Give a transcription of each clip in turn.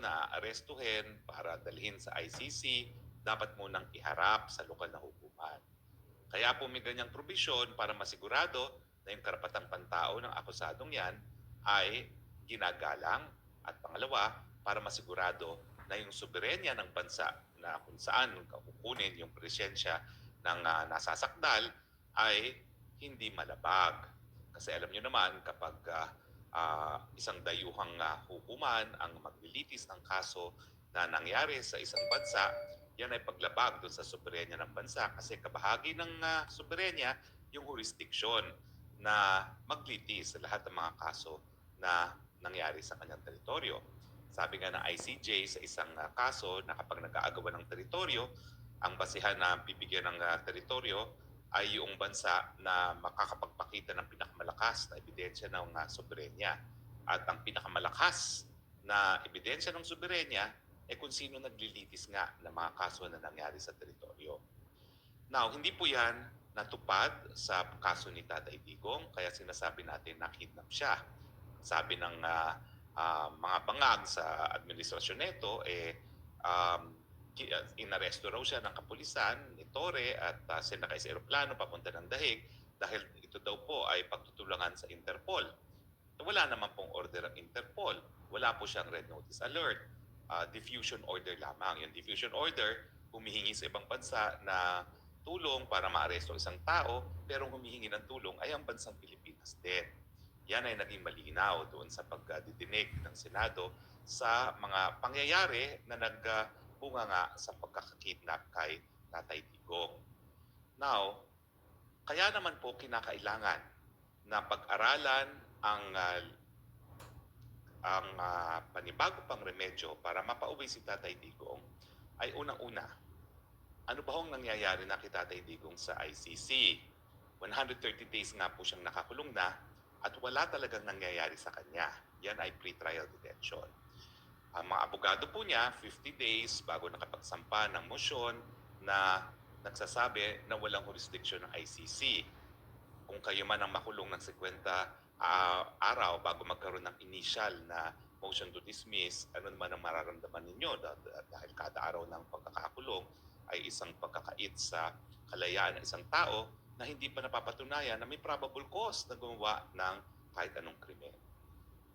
na arestuhin para dalhin sa ICC, dapat munang iharap sa lokal na hukuman. Kaya po may ganyang probisyon para masigurado na yung karapatang pantao ng akusadong yan ay ginagalang, at pangalawa, para masigurado na yung soberenya ng bansa na kung saan kukunin yung presensya ng nasasakdal ay hindi malabag. Kasi alam nyo naman kapag isang dayuhang hukuman ang maglilitis ng kaso na nangyari sa isang bansa, yan ay paglabag doon sa soberenya ng bansa kasi kabahagi ng soberenya yung jurisdiction na maglitis sa lahat ng mga kaso na nangyari sa kanyang teritoryo. Sabi nga ng ICJ sa isang kaso na kapag nag-aagawan ng teritoryo, ang basihan na bibigyan ng teritoryo ay yung bansa na makakapagpakita ng pinakamalakas na ebidensya ng soberenya. At ang pinakamalakas na ebidensya ng soberenya ay kung sino naglilitis nga ng mga kaso na nangyari sa teritoryo. Now, hindi po yan natupad sa kaso ni Tatay Digong, kaya sinasabi natin na kidnap siya. Sabi ng mga bangag sa administrasyon nito, um, inaresto raw siya ng kapulisan ni Torre at sinakay sa eroplano papunta ng Dahig dahil ito daw po ay pagtutulungan sa Interpol. Wala naman pong order ng Interpol. Wala po siyang red notice alert. Diffusion order lamang. Yung diffusion order, humihingi sa ibang bansa na tulong para maaresto isang tao, pero humihingi ng tulong ay ang bansang Pilipinas din. Yan ay naging malinaw doon sa pagdidinig ng Senado sa mga pangyayari na nagbunga nga sa pagkakakidnap kay Tatay Digong. Now, kaya naman po kinakailangan na pag-aralan ang panibago pang remedyo para mapauwi si Tatay Digong ay unang-una, ano ba hong nangyayari na kay Tatay Digong sa ICC? 130 days nga po siyang nakakulong na at wala talagang nangyayari sa kanya. Yan ay pre-trial detention. Ang mga abogado po niya, 50 days bago nakapagsampa ng motion na nagsasabi na walang jurisdiction ng ICC. Kung kayo man ang makulong ng 50 araw bago magkaroon ng initial na motion to dismiss, ano naman ang mararamdaman ninyo dahil kada araw ng pagkakakulong ay isang pagkakait sa kalayaan ng isang tao na hindi pa napapatunayan na may probable cause na gumawa ng kahit anong krimen.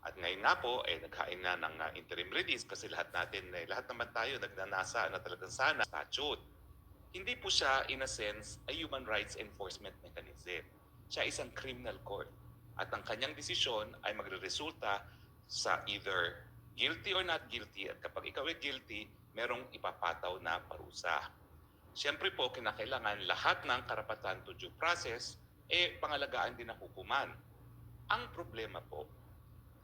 At ngayon nga po, naghain na ng interim release kasi lahat naman tayo nagnanasa na talagang sana statute. Hindi po siya, in a sense, a human rights enforcement mechanism. Siya isang criminal court. At ang kanyang desisyon ay magre-resulta sa either guilty or not guilty. At kapag ikaw ay guilty, merong ipapataw na parusa. Siyempre po, kinakailangan lahat ng karapatan to due process, pangalagaan din ng hukuman. Ang problema po,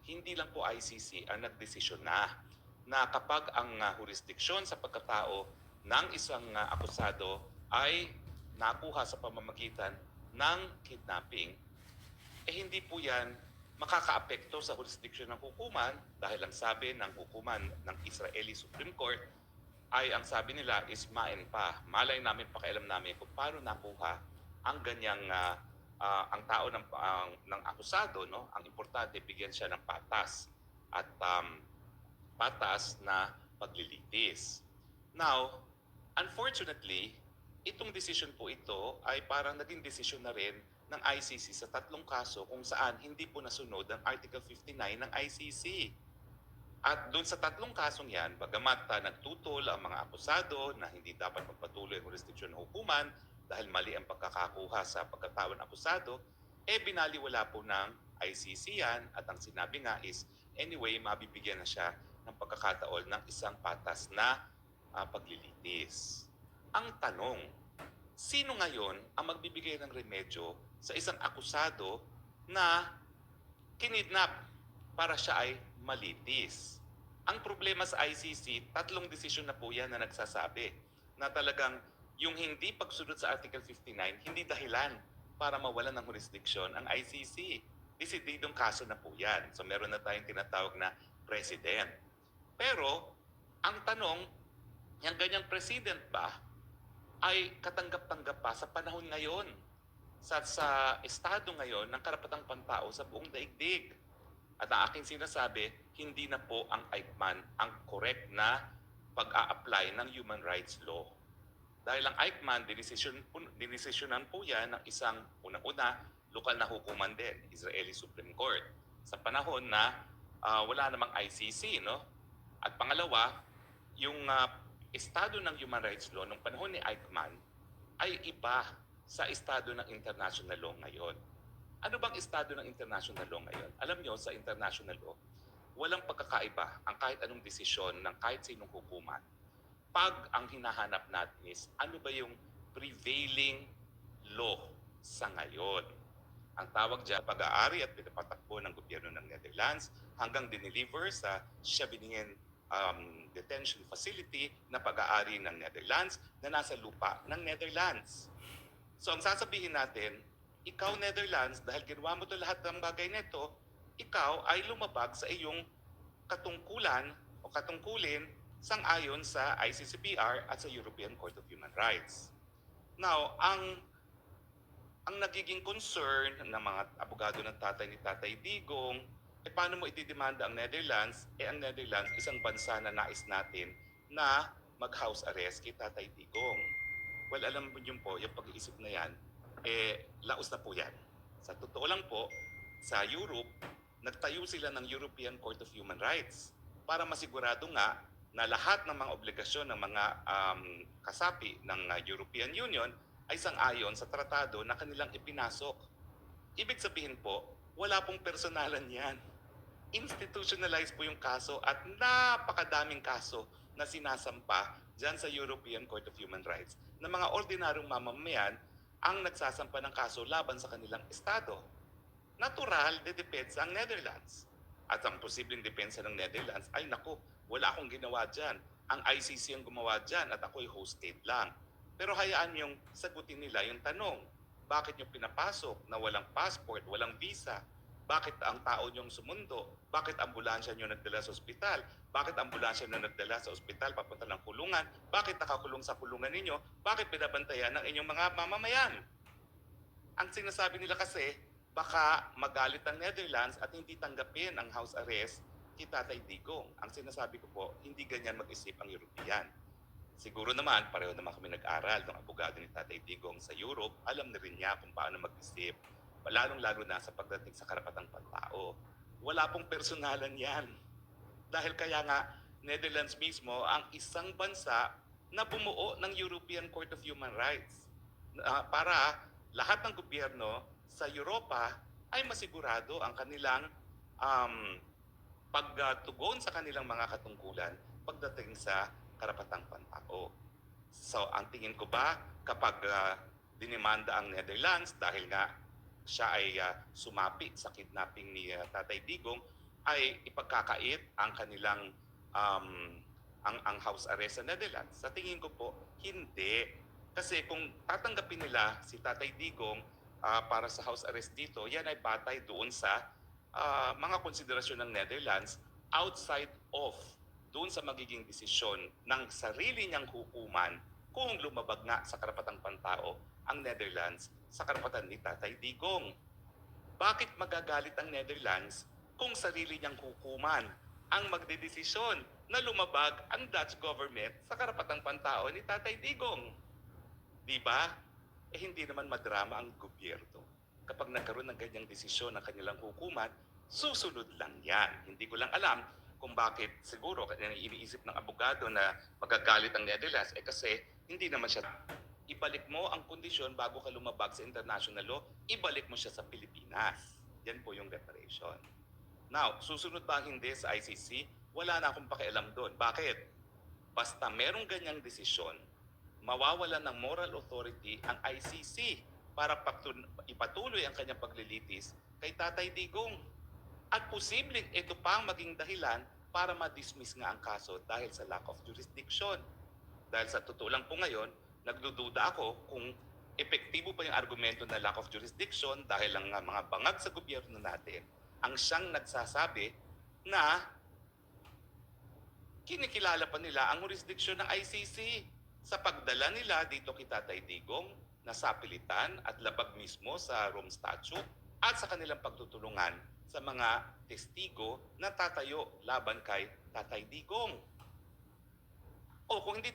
hindi lang po ICC ang nagdesisyon na kapag ang jurisdiksyon sa pagkatao ng isang akusado ay nakuha sa pamamagitan ng kidnapping, hindi po yan makakaapekto sa jurisdiksyon ng hukuman dahil ang sabi ng hukuman ng Israeli Supreme Court ay ang sabi nila is main pa. Malay namin, pakialam namin kung paano nakuha ang ganyang ang tao ng akusado, no? Ang importante bigyan siya ng patas at patas na paglilitis. Now, unfortunately, itong decision po ito ay parang naging decision na rin ng ICC sa tatlong kaso kung saan hindi po nasunod ang Article 59 ng ICC. At doon sa tatlong kasong yan, bagamat nagtutol ang mga akusado na hindi dapat magpatuloy ang jurisdiksyon ng hukuman dahil mali ang pagkakakuha sa pagkatao ng akusado, binaliwala po ng ICC yan at ang sinabi nga is, anyway, mabibigyan na siya ng pagkakataon ng isang patas na paglilitis. Ang tanong, sino ngayon ang magbibigay ng remedyo sa isang akusado na kinidnap para siya ay malitis? Ang problema sa ICC, tatlong desisyon na po yan na nagsasabi na talagang yung hindi pagsunod sa Article 59, hindi dahilan para mawalan ng jurisdiction ang ICC. Desididong kaso na po yan. So meron na tayong tinatawag na president. Pero, ang tanong, yung ganyang president ba ay katanggap-tanggap pa sa panahon ngayon, sa estado ngayon ng karapatang pantao sa buong daigdig? At ang aking sinasabi, hindi na po ang Eichmann ang correct na pag-a-apply ng human rights law. Dahil ang Eichmann, dinesisyonan po yan ng isang unang-una, lokal na hukuman din, Israeli Supreme Court. Sa panahon na wala namang ICC, no? At pangalawa, yung estado ng human rights law nung panahon ni Eichmann ay iba sa estado ng international law ngayon. Ano bang estado ng international law ngayon? Alam nyo, sa international law, walang pagkakaiba ang kahit anong desisyon ng kahit sinong hukuman pag ang hinahanap natin is ano ba yung prevailing law sa ngayon. Ang tawag dyan, pag-aari at pinapatakbo ng gobyerno ng Netherlands hanggang dineliver sa Scheveningen detention facility na pag-aari ng Netherlands na nasa lupa ng Netherlands. So ang sasabihin natin, ikaw Netherlands, dahil ginawa mo to lahat ng bagay nito, ikaw ay lumabag sa iyong katungkulan o katungkulin sang-ayon sa ICCPR at sa European Court of Human Rights. Now, ang nagiging concern ng mga abogado ng tatay ni Tatay Digong, paano mo itidemanda ang Netherlands? Ang Netherlands, isang bansa na nais natin na mag-house arrest kay Tatay Digong. Well, alam mo yun po, yung pag-iisip na yan, laos na po yan. Sa totoo lang po, sa Europe, nagtayo sila ng European Court of Human Rights para masigurado nga na lahat ng mga obligasyon ng mga kasapi ng European Union ay sang-ayon sa tratado na kanilang ipinasok. Ibig sabihin po, wala pong personalan yan. Institutionalized po yung kaso at napakadaming kaso na sinasampa dyan sa European Court of Human Rights na mga ordinaryong mamamayan ang nagsasampa ng kaso laban sa kanilang estado. Natural, dedepensa ang Netherlands. At ang posibleng depensa ng Netherlands ay naku, wala akong ginawa dyan. Ang ICC ang gumawa dyan at ako'y host state lang. Pero hayaan yung sagutin nila yung tanong, bakit nyo pinapasok na walang passport, walang visa? Bakit ang tao nyong sumundo? Bakit ambulansya nyo nagdala sa ospital? Bakit ambulansya nyo nagdala sa ospital papunta ng kulungan? Bakit nakakulong sa kulungan ninyo? Bakit binabantayan ng inyong mga mamamayan? Ang sinasabi nila kasi, baka magalit ang Netherlands at hindi tanggapin ang house arrest kay Tatay Digong. Ang sinasabi ko po, hindi ganyan mag-isip ang European. Siguro naman, pareho naman kami nag-aral ng abogado ni Tatay Digong sa Europe, alam na rin niya kung paano mag-isip, lalong-lalo na sa pagdating sa karapatang pantao. Wala pong personalan yan. Dahil kaya nga, Netherlands mismo ang isang bansa na bumuo ng European Court of Human Rights para lahat ng gobyerno sa Europa ay masigurado ang kanilang pagtugon sa kanilang mga katungkulan pagdating sa karapatang pantao. So, ang tingin ko ba kapag dinemanda ang Netherlands dahil nga siya ay sumapi sa kidnapping ni Tatay Digong, ay ipagkakait ang kanilang ang house arrest sa Netherlands? Sa tingin ko po, hindi. Kasi kung tatanggapin nila si Tatay Digong para sa house arrest dito, yan ay batay doon sa mga konsiderasyon ng Netherlands outside of doon sa magiging desisyon ng sarili niyang hukuman kung lumabag nga sa karapatang pantao ang Netherlands sa karapatan ni Tatay Digong. Bakit magagalit ang Netherlands kung sarili niyang hukuman ang magdedesisyon na lumabag ang Dutch government sa karapatang pantao ni Tatay Digong? Di ba? Hindi naman madrama ang gobyerno. Kapag nagkaroon ng ganyang desisyon ng kanilang hukuman, susunod lang yan. Hindi ko lang alam kung bakit siguro iniisip ng abogado na magagalit ang Netherlands kasi hindi naman siya. Ibalik mo ang kondisyon bago ka lumabag sa international law, ibalik mo siya sa Pilipinas. Yan po yung reparation. Now, susunod ba hindi sa ICC? Wala na akong pakialam doon. Bakit? Basta merong ganyang desisyon, mawawalan ng moral authority ang ICC para ipatuloy ang kanyang paglilitis kay Tatay Digong. At posibleng ito pa ang maging dahilan para ma-dismiss nga ang kaso dahil sa lack of jurisdiction. Dahil sa totoo lang po ngayon, nagdududa ako kung epektibo pa yung argumento na lack of jurisdiction dahil ang mga bangag sa gobyerno natin ang siyang nagsasabi na kinikilala pa nila ang jurisdiction ng ICC sa pagdala nila dito kay Tatay Digong na sapilitan at labag mismo sa Rome Statute at sa kanilang pagtutulungan sa mga testigo na tatayo laban kay Tatay Digong. O kung hindi